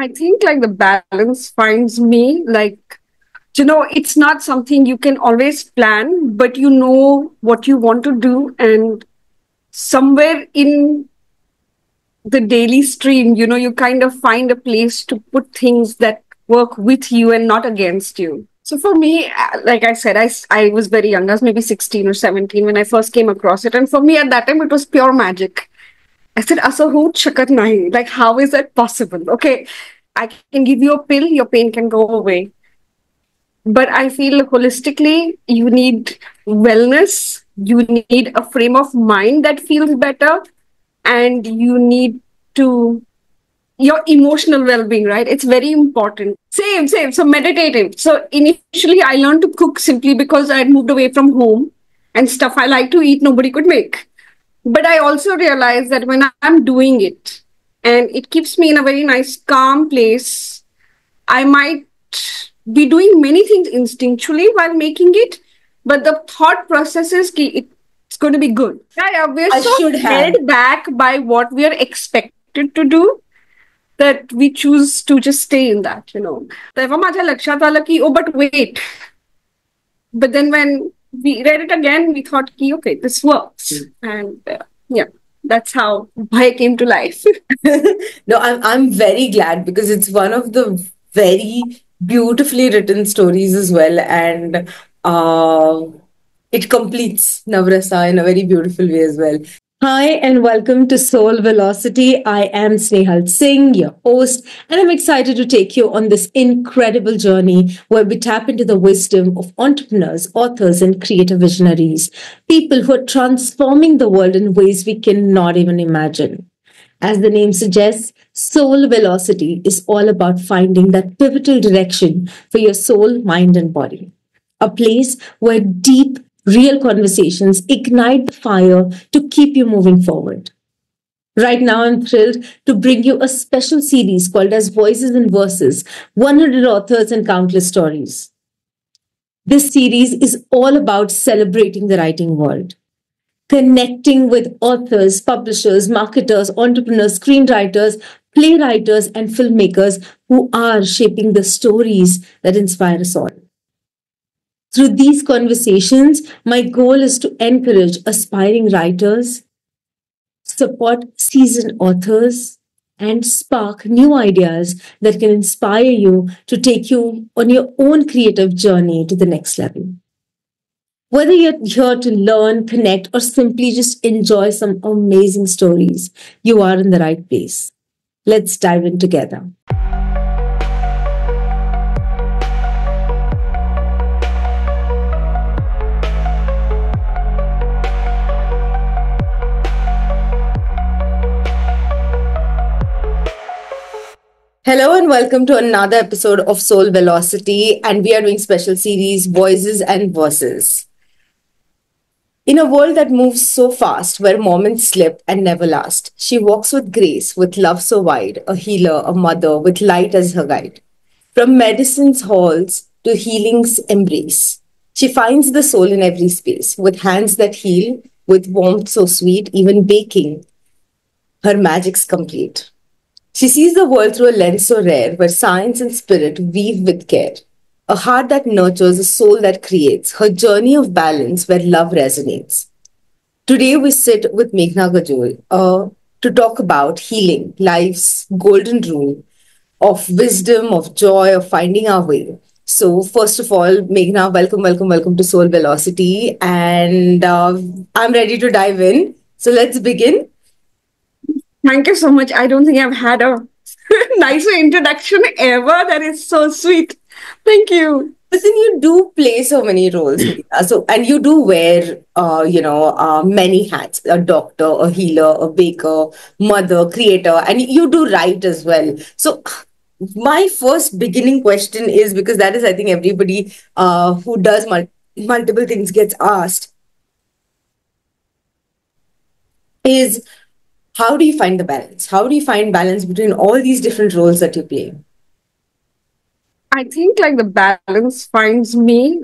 I think like the balance finds me it's not something you can always plan, but you know what you want to do. And somewhere in the daily stream, you kind of find a place to put things that work with you and not against you. So for me, like I said, I was very young. I was maybe 16 or 17 when I first came across it. And for me at that time, it was pure magic. I said, Asa hoot shakat nahi. Like, how is that possible? Okay, I can give you a pill, your pain can go away. But I feel holistically, you need wellness, you need a frame of mind that feels better, and you need to your emotional well-being, right? It's very important. Same. So meditative. So initially, I learned to cook simply because I had moved away from home and stuff I like to eat, nobody could make. But I also realized that when I'm doing it and it keeps me in a very nice, calm place, I might be doing many things instinctually while making it, but the thought process is it's going to be good. Yeah, we're I so should have. held back by what we are expected to do that we choose to just stay in that. तेव्हा माझ्या लक्षात आलं की oh but wait, but then when we read it again we thought ki okay, this works. And yeah, that's how Bhai came to life. No, I'm very glad because it's one of the very beautifully written stories as well, and it completes Navrasa in a very beautiful way as well. Hi, and welcome to Soul Velocity. I am Snehal Singh, your host, and I'm excited to take you on this incredible journey where we tap into the wisdom of entrepreneurs, authors, and creative visionaries, people who are transforming the world in ways we cannot even imagine. As the name suggests, Soul Velocity is all about finding that pivotal direction for your soul, mind, and body. A place where deep, real conversations ignite the fire to keep you moving forward. Right now, I'm thrilled to bring you a special series called as Voices and Verses, 100 Authors and Countless Stories. This series is all about celebrating the writing world, connecting with authors, publishers, marketers, entrepreneurs, screenwriters, playwrights, and filmmakers who are shaping the stories that inspire us all. Through these conversations, my goal is to encourage aspiring writers, support seasoned authors, and spark new ideas that can inspire you to take you on your own creative journey to the next level. Whether you're here to learn, connect, or simply just enjoy some amazing stories, you are in the right place. Let's dive in together. Hello and welcome to another episode of Soul Velocity, and we are doing special series Voices and Verses. In a world that moves so fast, where moments slip and never last, she walks with grace, with love so wide, a healer, a mother, with light as her guide. From medicine's halls to healing's embrace, she finds the soul in every space, with hands that heal, with warmth so sweet, even baking, her magic's complete. She sees the world through a lens so rare, where science and spirit weave with care. A heart that nurtures, a soul that creates, her journey of balance where love resonates. Today we sit with Meghna Gajol to talk about healing, life's golden rule of wisdom, of joy, of finding our way. So first of all, Meghna, welcome to Soul Velocity, and I'm ready to dive in. So let's begin. Thank you so much. I don't think I've had a nicer introduction ever. That is so sweet. Thank you. But then you do play so many roles, Meghna. And you do wear, many hats: a doctor, a healer, a baker, mother, creator, and you do write as well. So my first beginning question is, because that is, I think, everybody who does multiple things gets asked, is how do you find the balance? How do you find balance between all these different roles that you play? I think like the balance finds me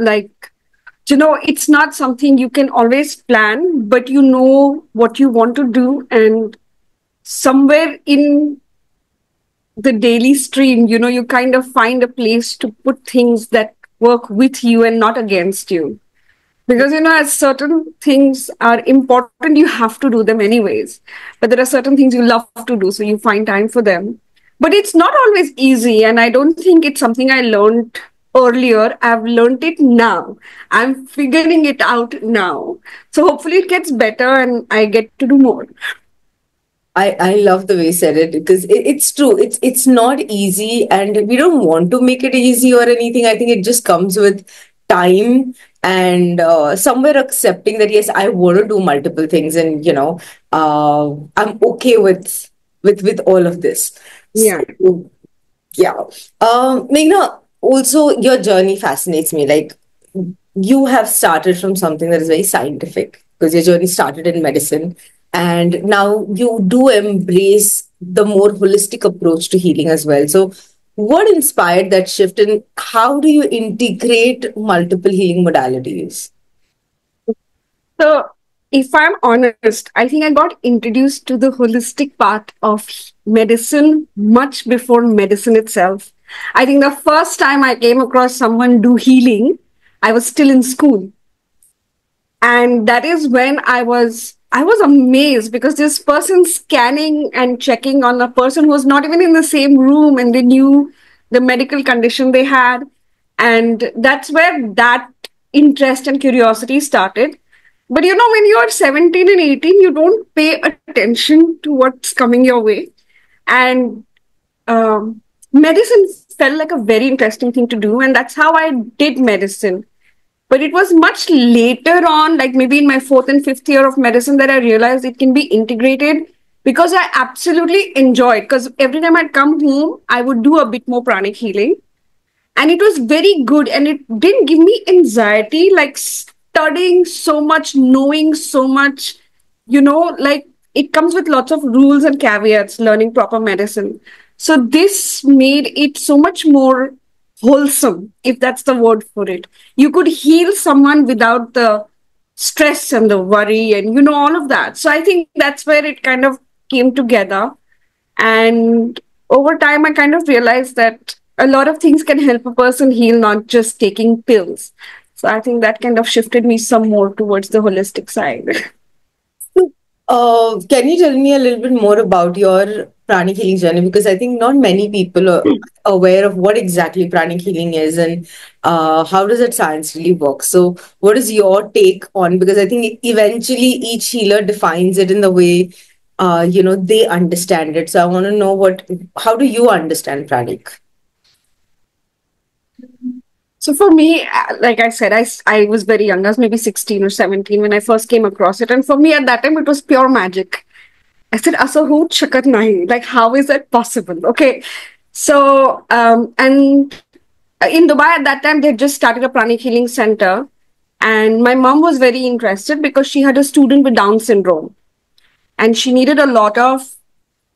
it's not something you can always plan, but you know what you want to do. And somewhere in the daily stream. You kind of find a place to put things that work with you and not against you. Because, as certain things are important, you have to do them anyways. But there are certain things you love to do, so you find time for them. But it's not always easy. And I don't think it's something I learned earlier. I've learned it now. I'm figuring it out now. So hopefully it gets better and I get to do more. I love the way you said it because it's true. It's not easy, and we don't want to make it easy or anything. I think it just comes with time and somewhere accepting that yes, I want to do multiple things, and I'm okay with all of this. Yeah. So, yeah. Meghna, also your journey fascinates me. Like you have started from something that is very scientific because your journey started in medicine, and now you do embrace the more holistic approach to healing as well. So, what inspired that shift, and how do you integrate multiple healing modalities? So, if I'm honest, I think I got introduced to the holistic part of medicine much before medicine itself. I think the first time I came across someone do healing, I was still in school. And that is when I was amazed because this person scanning and checking on a person who was not even in the same room, and they knew the medical condition they had. And that's where that interest and curiosity started. But when you're 17 and 18, you don't pay attention to what's coming your way. And medicine felt like a very interesting thing to do. And that's how I did medicine. But it was much later on, like maybe in my fourth and fifth year of medicine, that I realized it can be integrated, because I absolutely enjoyed. Because every time I'd come home, I would do a bit more pranic healing, and it was very good. And it didn't give me anxiety, like studying so much, knowing so much. Like it comes with lots of rules and caveats, learning proper medicine. So this made it so much more wholesome, if that's the word for it. You could heal someone without the stress and the worry and all of that. So I think that's where it kind of came together. And over time, I kind of realized that a lot of things can help a person heal, not just taking pills. So I think that kind of shifted me some more towards the holistic side. Can you tell me a little bit more about your pranic healing journey? Because I think not many people are aware of what exactly pranic healing is and how does that science really work. So, what is your take on? Because I think eventually each healer defines it in the way they understand it. So, I want to know how do you understand pranic? So for me, like I said, I was very young. I was maybe 16 or 17 when I first came across it. And for me at that time, it was pure magic. I said, Asa hoot shakat nahi. Like, how is that possible? Okay. So, and in Dubai at that time, they just started a pranic healing center. And my mom was very interested because she had a student with Down syndrome. And she needed a lot of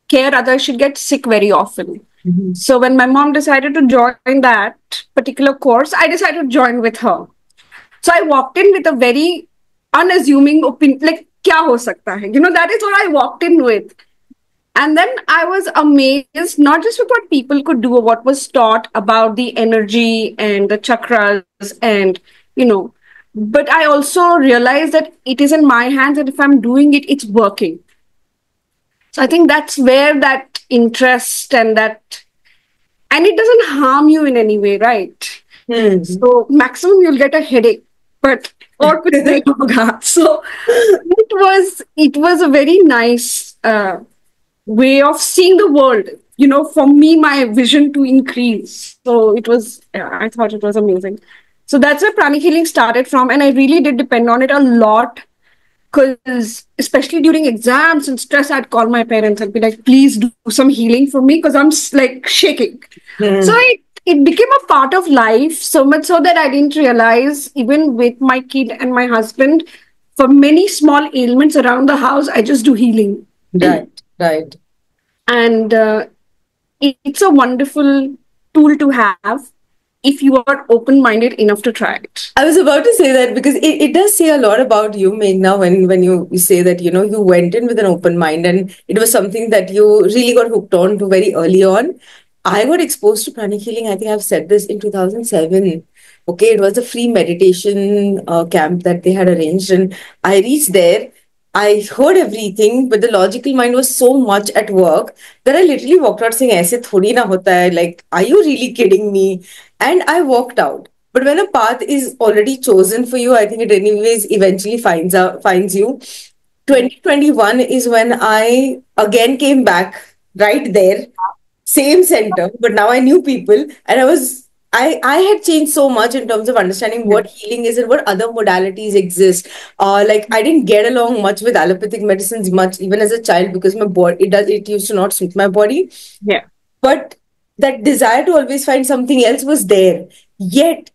care, otherwise she'd get sick very often. Mm-hmm. So when my mom decided to join that particular course, I decided to join with her. So I walked in with a very unassuming opinion, like, kya ho sakta hai? That is what I walked in with. And then I was amazed, not just with what people could do or what was taught about the energy and the chakras and, but I also realized that it is in my hands, and if I'm doing it, it's working. So I think that's where that interest and it doesn't harm you in any way, right? So maximum you'll get a headache, but or kuch nahi hoga. So it was a very nice way of seeing the world. For me, my vision to increase. So I thought it was amazing. So that's where pranic healing started from, and I really did depend on it a lot. Because especially during exams and stress, I'd call my parents and be like, please do some healing for me because I'm like shaking. So it became a part of life, so much so that I didn't realize, even with my kid and my husband, for many small ailments around the house, I just do healing. Right. And it's a wonderful tool to have. if you are open minded enough to try it. I was about to say that because it does say a lot about you, Meghna, when you say that, you went in with an open mind and it was something that you really got hooked on to very early on. I got exposed to pranic healing. I think I've said this in 2007. Okay, it was a free meditation camp that they had arranged, and I reached there. I heard everything, but the logical mind was so much at work that I literally walked out saying, "Aise thodi na hota hai. Like, are you really kidding me?" And I walked out. But when a path is already chosen for you, I think it anyways eventually finds you. 2021 is when I again came back right there, same center, but now I knew people, and I had changed so much in terms of understanding Yeah. what healing is and what other modalities exist. Like I didn't get along much with allopathic medicines much even as a child because my body it used to not suit my body. Yeah. But that desire to always find something else was there. Yet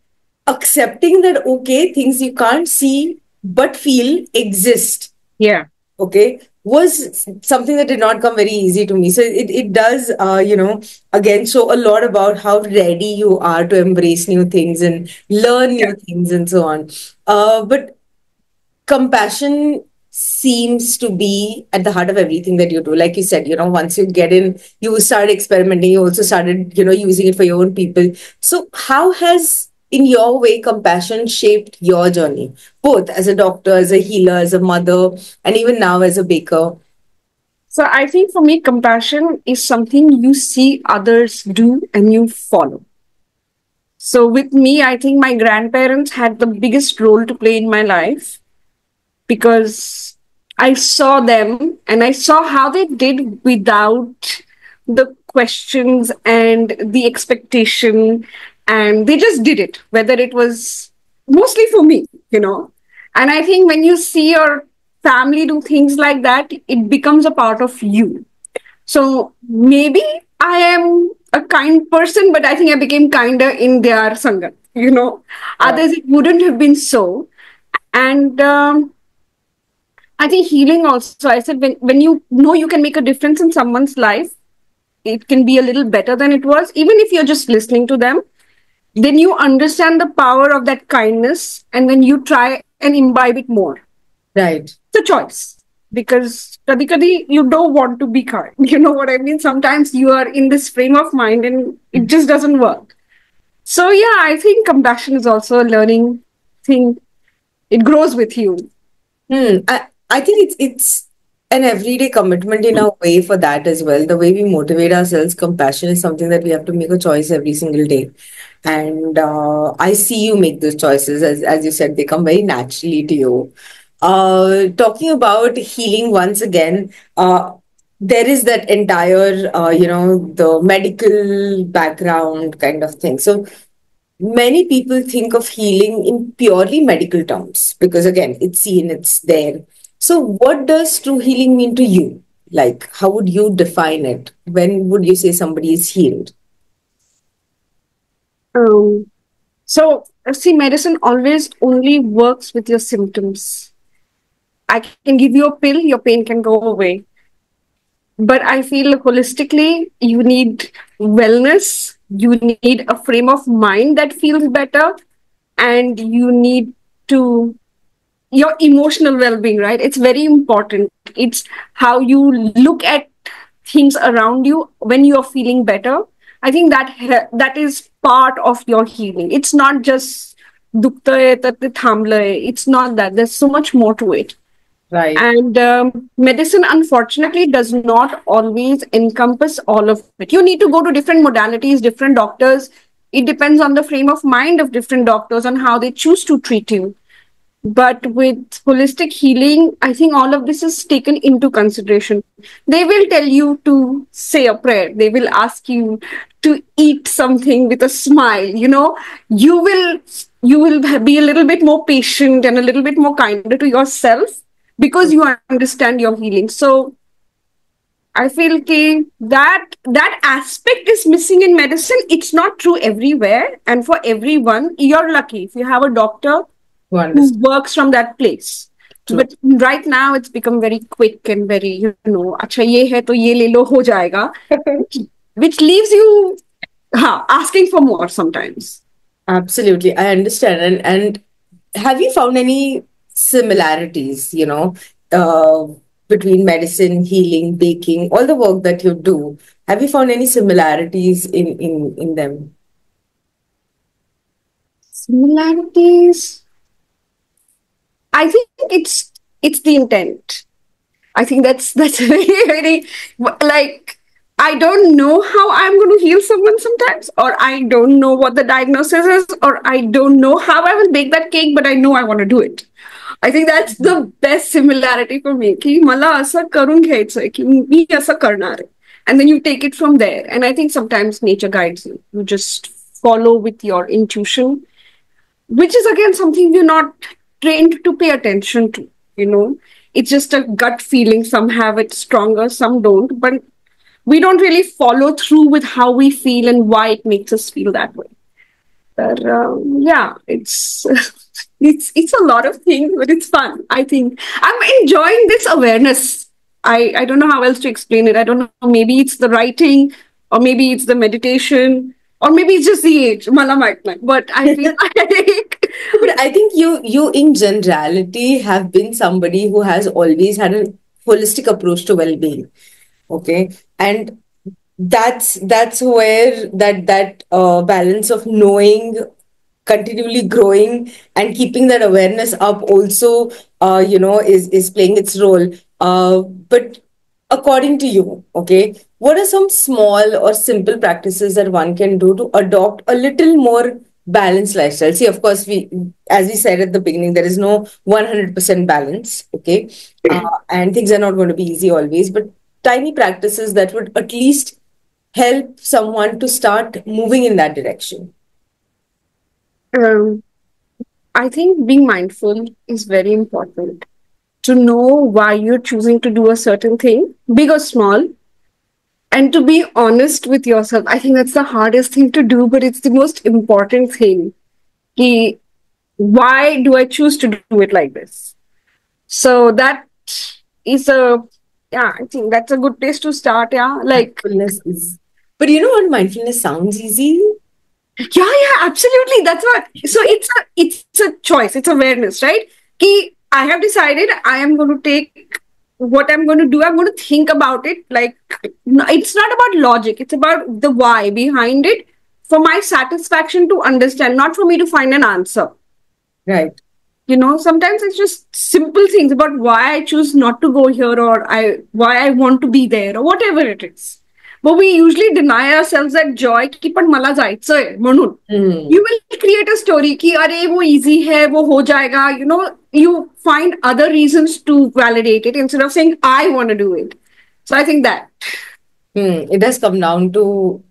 accepting that okay, things you can't see but feel exist, Yeah. okay, was something that did not come very easy to me. So it does again show a lot about how ready you are to embrace new things and learn Yeah. new things and so on. But compassion seems to be at the heart of everything that you do. Like you said, once you get in, you start experimenting, you also started, using it for your own people. So how has, in your way, compassion shaped your journey, both as a doctor, as a healer, as a mother, and even now as a baker? So I think for me, compassion is something you see others do and you follow. So with me, I think my grandparents had the biggest role to play in my life because I saw them and I saw how they did without the questions and the expectation. And they just did it, whether it was mostly for me. And I think when you see your family do things like that, it becomes a part of you. So maybe I am a kind person, but I think I became kinder in their Sangat. Right. Others, it wouldn't have been so. And I think healing also, I said, when you know you can make a difference in someone's life, it can be a little better than it was. Even if you're just listening to them, then you understand the power of that kindness and then you try and imbibe it more. Right. It's a choice because kadi kadi you don't want to be kind. You know what I mean? Sometimes you are in this frame of mind and it just doesn't work. So yeah, I think compassion is also a learning thing. It grows with you. I think it's an everyday commitment in a way for that as well. The way we motivate ourselves, compassion is something that we have to make a choice every single day. And I see you make those choices. As you said, they come very naturally to you. Talking about healing once again, there is that entire, the medical background kind of thing. So many people think of healing in purely medical terms because, again, it's seen, it's there. So, what does true healing mean to you? Like, how would you define it? When would you say somebody is healed? Um, so see, medicine always only works with your symptoms. I can give you a pill, your pain can go away. But I feel holistically, you need wellness, you need a frame of mind that feels better, and you need to your emotional well-being, right? It's very important. It's how you look at things around you when you're feeling better. I think that is part of your healing. It's not just dukta hai, tat thamla hai. It's not that. There's so much more to it. Right. And medicine, unfortunately, does not always encompass all of it. You need to go to different modalities, different doctors. It depends on the frame of mind of different doctors and how they choose to treat you. But with holistic healing, I think all of this is taken into consideration. They will tell you to say a prayer. They will ask you to eat something with a smile. You will be a little bit more patient and a little bit more kinder to yourself because you understand your healing. So I feel that aspect is missing in medicine. It's not true everywhere, and for everyone, you're lucky if you have a doctor Who who understand? works from that place. True. But right now, it's become very quick and very, अच्छा ये है तो ये ले लो हो जाएगा, which leaves you asking for more sometimes. Absolutely, I understand. And have you found any similarities, uh, between medicine, healing, baking, all the work that you do? Have you found any similarities in them? Similarities. I think it's the intent. I think that's very like I don't know how I'm going to heal someone sometimes, or I don't know what the diagnosis is, or I don't know how I will bake that cake, but I know I want to do it. I think that's the best similarity for me. की मला असं करून घ्यायचंय की मी असं करणार आहे. And then you take it from there. And I think sometimes nature guides you. You just follow with your intuition, which is again something we're not trained to pay attention to. You know, it's just a gut feeling. Some have it stronger, some don't. But we don't really follow through with how we feel and why it makes us feel that way. But yeah, it's it's a lot of things, but it's fun. I think I'm enjoying this awareness. I don't know how else to explain it. I don't know. Maybe it's the writing, or maybe it's the meditation, or maybe it's just the age. Mala might not. But I feel like But I think you in generality have been somebody who has always had a holistic approach to well-being. Okay. And that's where that balance of knowing, continually growing, and keeping that awareness up also, is playing its role. But according to you, okay, what are some small or simple practices that one can do to adopt a little more balanced lifestyle? See, of course, we, as we said at the beginning, there is no 100% balance, okay, and things are not going to be easy always, but tiny practices that would at least help someone to start moving in that direction. um, I think being mindful is very important. To know why you're choosing to do a certain thing, big or small, and to be honest with yourself. I think that's the hardest thing to do, but it's the most important thing. Ki, why do I choose to do it like this? So that is a, yeah, I think that's a good place to start. Yeah, like, Mindfulness is, but you know what? Mindfulness sounds easy. yeah, absolutely. That's what. So it's a choice. It's awareness, right? Ki, I have decided I am going to take what I'm going to do. I'm going to think about it. Like, it's not about logic. It's about the why behind it for my satisfaction to understand, not for me to find an answer. Right. You know, sometimes it's just simple things about why I choose not to go here, or I why I want to be there, or whatever it is. But we usually deny ourselves that joy की पण मला जायचंय म्हणून. Hmm. You will create a story कि अरे वो easy है, वो हो जाएगा. You know, you find other reasons to validate it instead of saying I want to do it. So I think that. It does come down to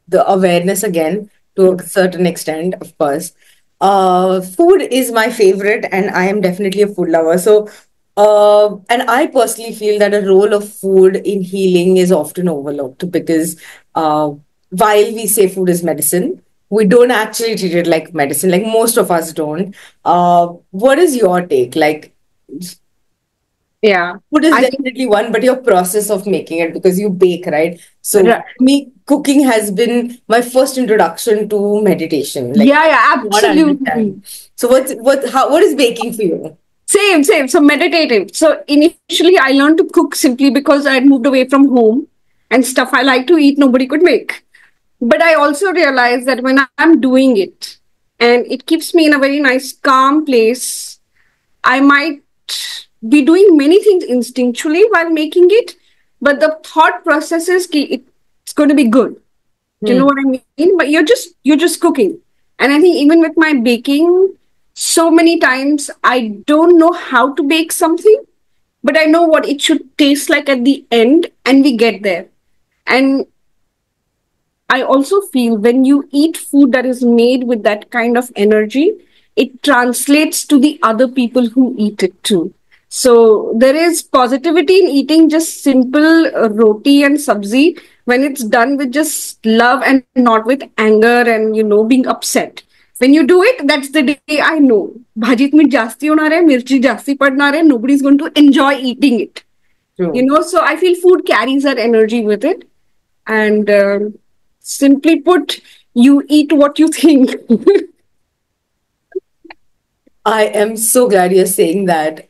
the awareness again, to a certain extent, of course. Food is my favorite, and I am definitely a food lover. So, and I personally feel that a role of food in healing is often overlooked because while we say food is medicine, we don't actually treat it like medicine. Like most of us don't. What is your take? Like, Yeah. food is I think definitely one, but your process of making it because you bake, right? So right. for me, cooking has been my first introduction to meditation. Like, Yeah, yeah, what I absolutely. understand. So what is baking for you? Same, same. So meditative. So initially, I learned to cook simply because I had moved away from home and stuff I like to eat, nobody could make. But I also realized that when I'm doing it and it keeps me in a very nice, calm place, I might be doing many things instinctually while making it, but the thought process is it's going to be good. Do you know Hmm. what I mean? But you're just cooking. And I think even with my baking, so many times I don't know how to bake something, but I know what it should taste like at the end, and we get there. And I also feel when you eat food that is made with that kind of energy, it translates to the other people who eat it too. So there is positivity in eating just simple roti and sabzi when it's done with just love and not with anger and being upset. When you do it, that's the day I know. भाजीत मीठ जास्ती होणार आहे, मिरची जास्ती पडणार आहे. Nobody's going to enjoy eating it. True. So I feel food carries that energy with it. And simply put, you eat what you think. I am so glad you're saying that.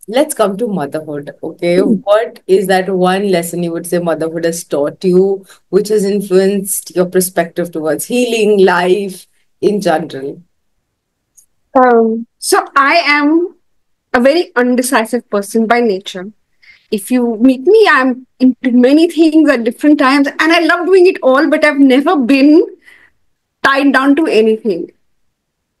Let's come to motherhood. Okay. What is that one lesson you would say motherhood has taught you, which has influenced your perspective towards healing, life in general? So I am a very undecisive person by nature. If you meet me, I'm into many things at different times, and I love doing it all, but I've never been tied down to anything.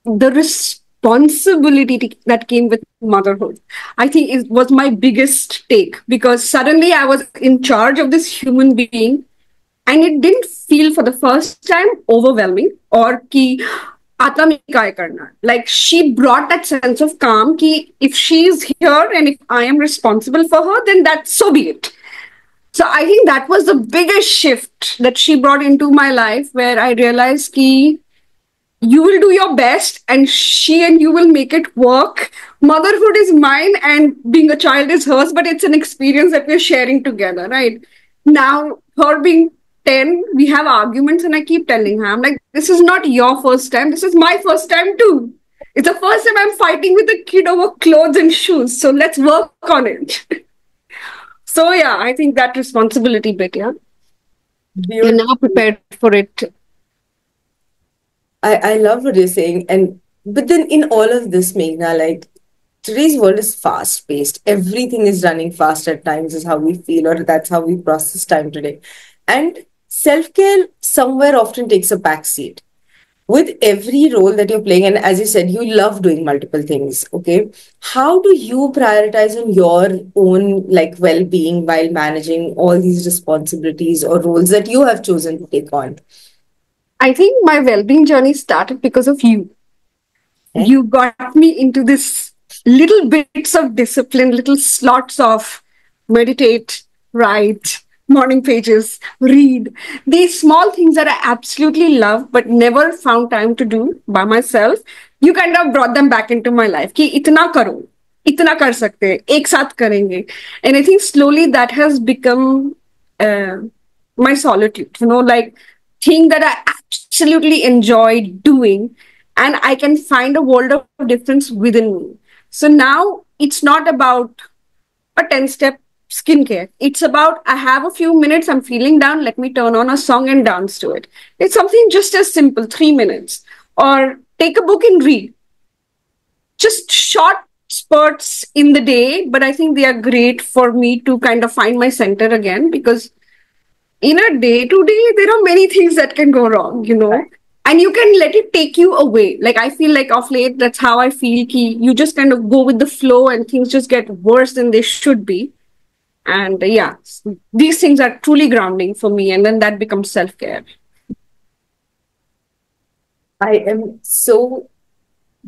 The responsibility that came with motherhood, I think, was my biggest take, because suddenly I was in charge of this human being, and it didn't feel for the first time overwhelming or ki आता में काय करना. Like, she brought that sense of calm ki if she's here and if I am responsible for her, then that's so be it. So I think that was the biggest shift that she brought into my life, where I realized ki you will do your best and she and you will make it work. Motherhood is mine and being a child is hers, but it's an experience that we're sharing together, right? Now, her being 10, we have arguments, and I keep telling her, I'm like, this is not your first time, this is my first time too. It's the first time I'm fighting with a kid over clothes and shoes, so let's work on it. So, yeah, I think that responsibility bit, yeah. You're Beautiful. now prepared for it. I love what you're saying. And but then in all of this, Meghna, like today's world is fast paced. Everything is running fast at times, is how we feel, or that's how we process time today. And self care somewhere often takes a back seat. With every role that you're playing, and as you said, you love doing multiple things, okay? How do you prioritize on your own like well-being while managing all these responsibilities or roles that you have chosen to take on? I think my well being journey started because of you. Okay? You got me into this little bits of discipline, little slots of meditate, write, morning pages, read. These small things that I absolutely love but never found time to do by myself. You kind of brought them back into my life. कि इतना करो, इतना कर सकते हैं, एक साथ करेंगे. And I think slowly that has become uh, my solitude, like thing that I absolutely enjoy doing, and I can find a world of difference within me. So now it's not about a 10-step skincare. It's about I have a few minutes, I'm feeling down, let me turn on a song and dance to it. It's something just as simple, 3 minutes. Or take a book and read. Just short spurts in the day, but I think they are great for me to kind of find my center again, because in a day to day, there are many things that can go wrong. And you can let it take you away. Like, I feel like of late, that's how I feel. Ki you just kind of go with the flow and things just get worse than they should be. And yeah, these things are truly grounding for me. And then that becomes self care. I am so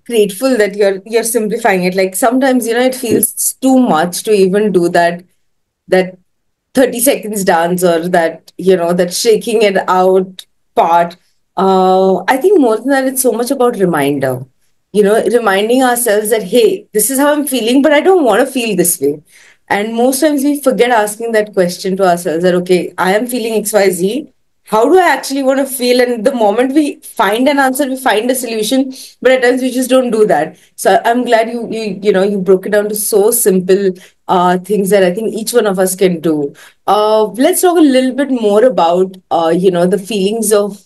grateful that you're simplifying it. Like sometimes, it feels too much to even do that 30 seconds dance or that shaking it out part. I think more than that, it's so much about reminder. Reminding ourselves that, hey, this is how I'm feeling, but I don't want to feel this way. And most times we forget asking that question to ourselves that, okay, I am feeling XYZ. How do I actually want to feel? And the moment we find an answer, we find a solution, but at times we just don't do that. So I'm glad you broke it down to so simple things that I think each one of us can do. Let's talk a little bit more about the feelings of,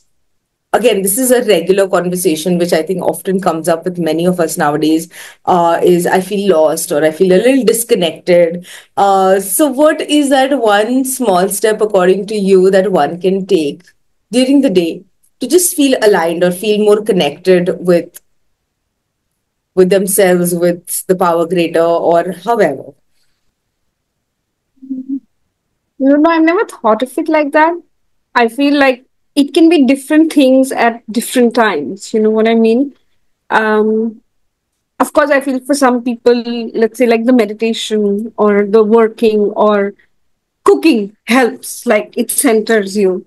again, this is a regular conversation which I think often comes up with many of us nowadays, is I feel lost or I feel a little disconnected. So what is that one small step according to you that one can take during the day to just feel aligned or feel more connected with themselves, with the power greater, or however? I've never thought of it like that. I feel like it can be different things at different times. You know what I mean? Um, of course, I feel for some people, let's say like the meditation or the working or cooking helps, like it centers you.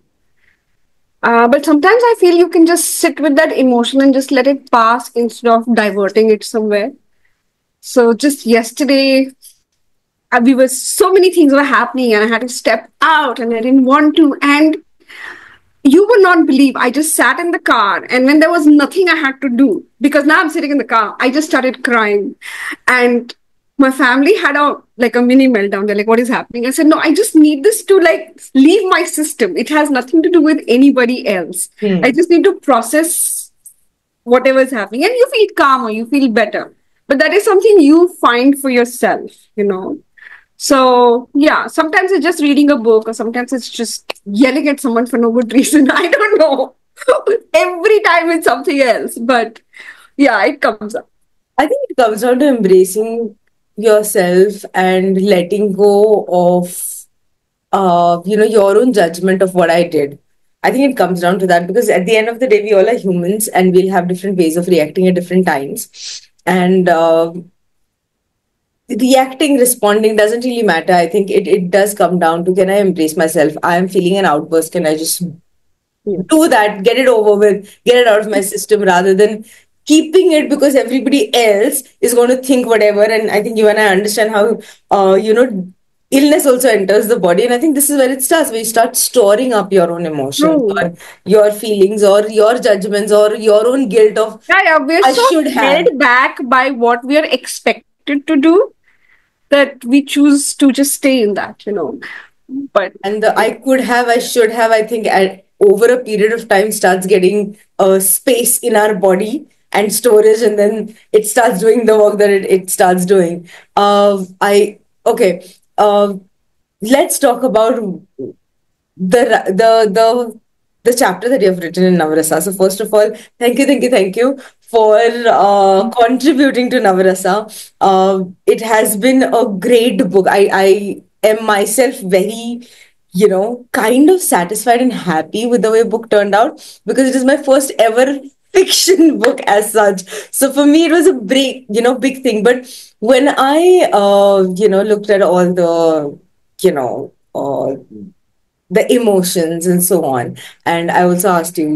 But sometimes I feel you can just sit with that emotion and just let it pass instead of diverting it somewhere. So just yesterday, we were so many things were happening, and I had to step out, and I didn't want to. And You will not believe, I just sat in the car, and when there was nothing I had to do, because now I'm sitting in the car, I just started crying. And my family had a mini meltdown. They're like, what is happening? I said, no, I just need this to like leave my system. It has nothing to do with anybody else. I Hmm. just need to process whatever is happening, and you feel calmer, you feel better. But that is something you find for yourself. So yeah, sometimes it's just reading a book, or sometimes it's just yelling at someone for no good reason. I don't know. Every time it's something else, but yeah, it comes up. I think it comes down to embracing yourself and letting go of your own judgment of what I did. I think it comes down to that because at the end of the day, we all are humans and we'll have different ways of reacting at different times. And reacting, responding doesn't really matter. I think it does come down to, can I embrace myself? I am feeling an outburst. Can I just Yeah. do that, get it over with, get it out of my system rather than keeping it because everybody else is going to think whatever. And I think you and I understand how, illness also enters the body. And I think this is where it starts, where you start storing up your own emotions True. or your feelings or your judgments or your own guilt of, Yeah, yeah, we're I so should have. held back by what we are expected to do that we choose to just stay in that. But And the I could have, I should have, I think over a period of time starts getting a space in our body and storage, and then it starts doing the work that it starts doing. Okay. Uh, let's talk about the chapter that you have written in Navarasa. So first of all, thank you for contributing to Navarasa. It has been a great book. I am myself very, kind of satisfied and happy with the way book turned out because it is my first ever fiction book as such. So for me, it was a big thing. But when I, looked at all the, you know, uh, the emotions and so on. And I also asked you,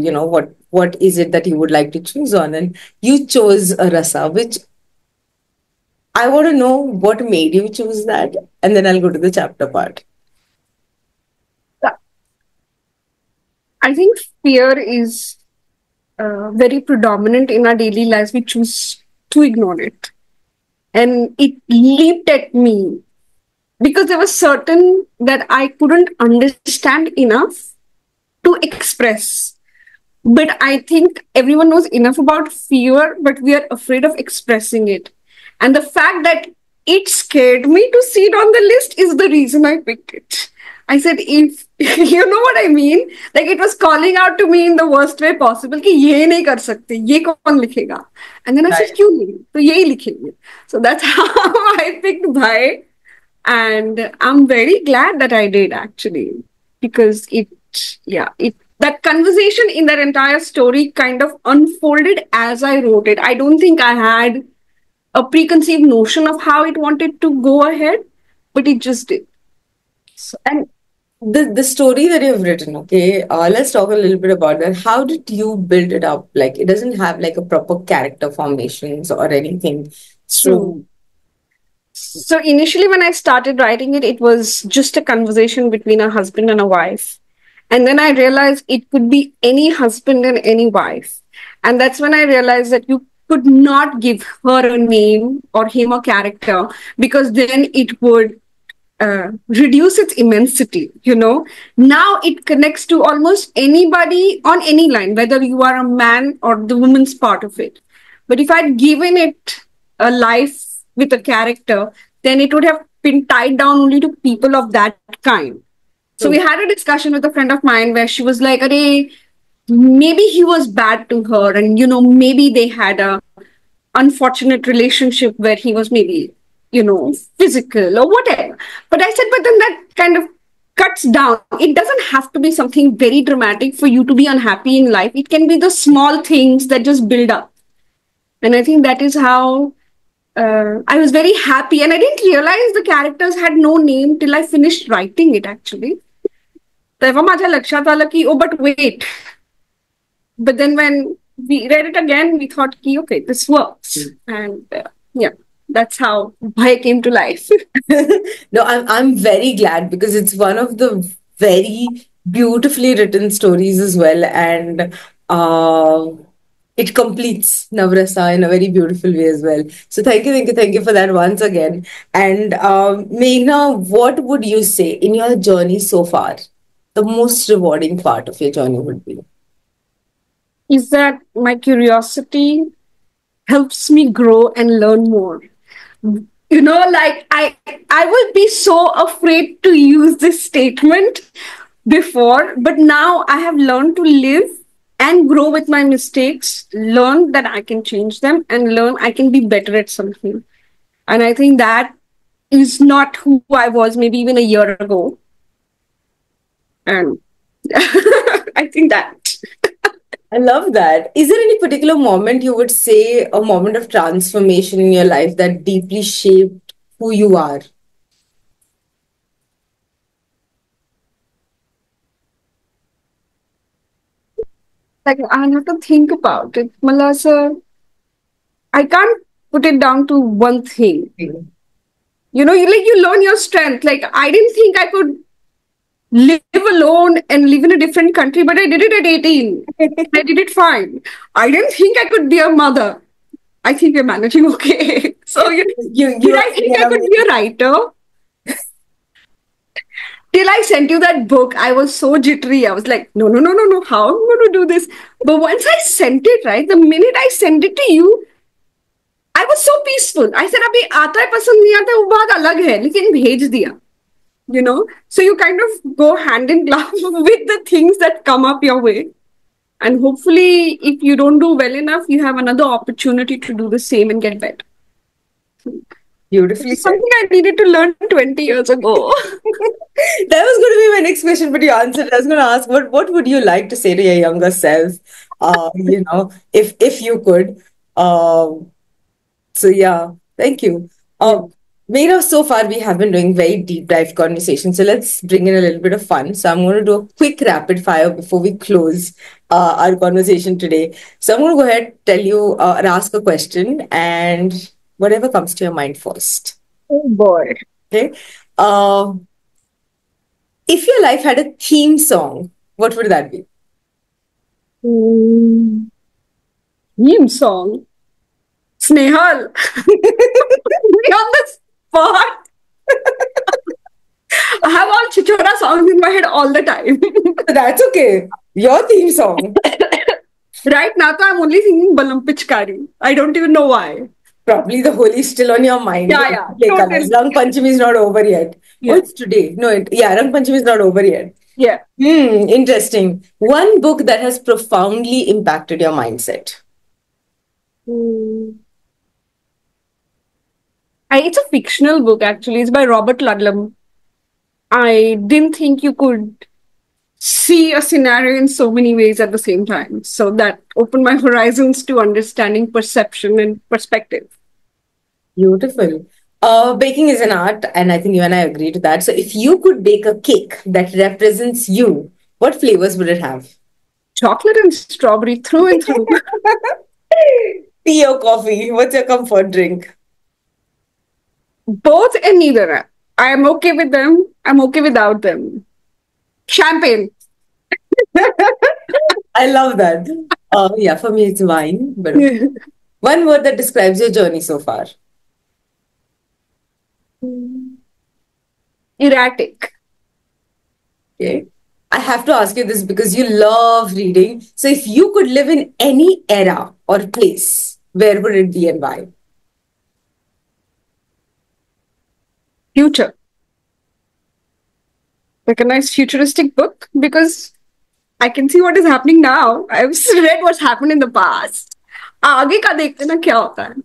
what is it that you would like to choose on? And you chose a rasa, which I want to know what made you choose that. And then I'll go to the chapter part. I think fear is very predominant in our daily lives. We choose to ignore it. And it leaped at me because there was certain that I couldn't understand enough to express. But I think everyone knows enough about fear, but we are afraid of expressing it. And the fact that it scared me to see it on the list is the reason I picked it. I said, if you know what I mean, like it was calling out to me in the worst way possible कि ये नहीं कर सकते, ये कौन लिखेगा? And then I said, Right. क्यों नहीं? तो यही लिखेंगे. So that's how I picked Bhai, and I'm very glad that I did actually, because it that conversation in that entire story kind of unfolded as I wrote it. I don't think I had a preconceived notion of how it wanted to go ahead, but it just did. So, And the story that you've written, okay, let's talk a little bit about that. How did you build it up? Like, it doesn't have like a proper character formations or anything. So, true. So initially, when I started writing it, it was just a conversation between a husband and a wife. And then I realized it could be any husband and any wife. And that's when I realized that you could not give her a name or him a character, because then it would reduce its immensity. Now it connects to almost anybody on any line, whether you are a man or the woman's part of it. But if I'd given it a life with a character, then it would have been tied down only to people of that kind. So we so had a discussion with a friend of mine where she was like, "Arey, maybe he was bad to her, and maybe they had a unfortunate relationship where he was maybe physical or whatever." But I said, but then that kind of cuts down. It doesn't have to be something very dramatic for you to be unhappy in life. It can be the small things that just build up. And I think that is how I was very happy. And I didn't realize the characters had no name till I finished writing it, actually. तेव्हा माझ्या लक्षात आलं की, oh, but wait. But then when we read it again, we thought, okay, this works. And yeah, that's how Bhai came to life. no, I'm very glad because it's one of the very beautifully written stories as well, and uh, it completes Navrasa in a very beautiful way as well. So thank you for that once again. And Meghna, what would you say in your journey so far? The most rewarding part of your journey would be. Is that my curiosity helps me grow and learn more. Like I would be so afraid to use this statement before, but now I have learned to live and grow with my mistakes, learn that I can change them, and learn I can be better at something. And I think that is not who I was maybe even a year ago. And I think that. I love that. Is there any particular moment you would say a moment of transformation in your life that deeply shaped who you are? Like I have to think about it. Malasa, I can't put it down to one thing. You learn your strength. Like I didn't think I could live alone and live in a different country, but I did it at 18. I did it fine. I didn't think I could be a mother. I think we're managing okay. So did You're I think I an could be a writer? Till I sent you that book, I was so jittery. I was like, no, no, no, no, no. How am I going to do this? But once I sent it, right, the minute I sent it to you, I was so peaceful. I said, अभी आता है पसंद नहीं आता है, वो बात अलग है, लेकिन भेज दिया. So you kind of go hand in glove with the things that come up your way. And hopefully, if you don't do well enough, you have another opportunity to do the same and get better. Which beautifully is said. something I needed to learn 20 years ago. That was going to be my next question, but you answered. I was going to ask, what would you like to say to your younger self? If you could. Um, so yeah, thank you. Yeah. Meera, so far we have been doing very deep dive conversations. So let's bring in a little bit of fun. So I'm going to do a quick rapid fire before we close our conversation today. So I'm going to go ahead, tell you, and ask a question, and whatever comes to your mind first. Oh boy. Okay. Um, if your life had a theme song, what would that be? Mm, Meme song. Snehal. Me on the spot. I have all Chichora songs in my head all the time. That's okay. Your theme song. Right now, I'm only singing Balam Pichkari. I don't even know why. Probably the Holi is still on your mind. Yeah, Play totally. colors. Rang Panchami is not over yet. Oh, Yeah, it's today. No, Rang Panchami is not over yet. yeah. Interesting. One book that has profoundly impacted your mindset. Mm. It's a fictional book, actually. It's by Robert Ludlum. I didn't think you could see a scenario in so many ways at the same time. So that opened my horizons to understanding perception and perspective. Beautiful. Baking is an art, and I think you and I agree to that. So, if you could bake a cake that represents you, what flavors would it have? Chocolate and strawberry through and through. Tea or coffee? What's your comfort drink? Both and neither. I am okay with them. I'm okay without them. Champagne. I love that. Yeah, for me it's wine. But one word that describes your journey so far. Erratic. Okay. I have to ask you this because you love reading. So, if you could live in any era or place, where would it be and why? Future. Like a nice futuristic book because I can see what is happening now. I've read what's happened in the past. आगे का देखते ना क्या होता है.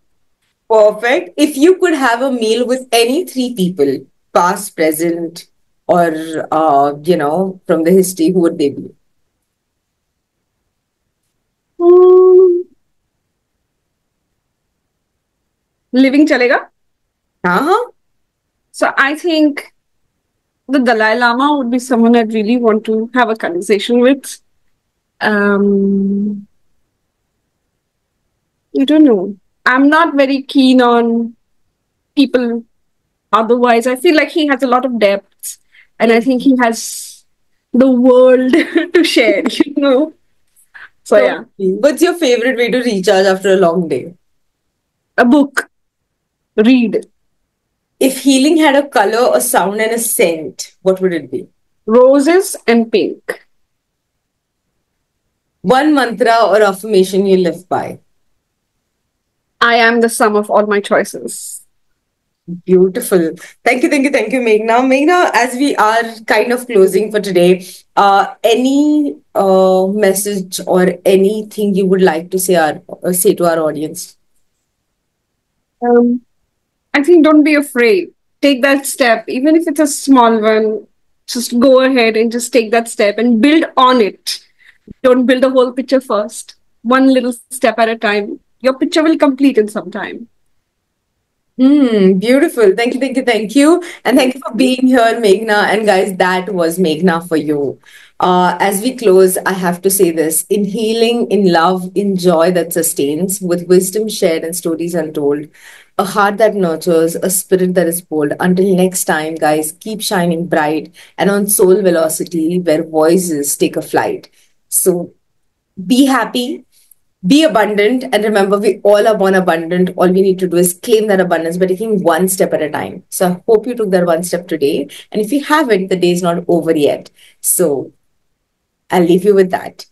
Perfect. If you could have a meal with any three people, past, present, or from the history, who would they be? Hmm. Living chalega. Uh-huh. So I think the Dalai Lama would be someone I'd really want to have a conversation with. I don't know. I'm not very keen on people otherwise. I feel like he has a lot of depth and I think he has the world to share, you know. So yeah, Totally. What's your favorite way to recharge after a long day? a book, read, If healing had a color, a sound, and a scent, what would it be? roses and pink. One mantra or affirmation you live by. I am the sum of all my choices. Beautiful. Thank you, Meghna. Meghna, as we are kind of closing for today, any message or anything you would like to say to our audience? Um, I think don't be afraid. Take that step, even if it's a small one. Just go ahead and just take that step and build on it. Don't build the whole picture first. One little step at a time. Your picture will complete in some time. Beautiful. Thank you. And thank you for being here, Meghna. And guys, that was Meghna for you. As we close, I have to say this: in healing, in love, in joy that sustains, with wisdom shared and stories untold, a heart that nurtures, a spirit that is bold. Until next time, guys, keep shining bright and on soul velocity where voices take a flight. So be happy, be abundant, and remember, we all are born abundant. All we need to do is claim that abundance by taking one step at a time. So I hope you took that one step today. And if you haven't, the day is not over yet. So I'll leave you with that.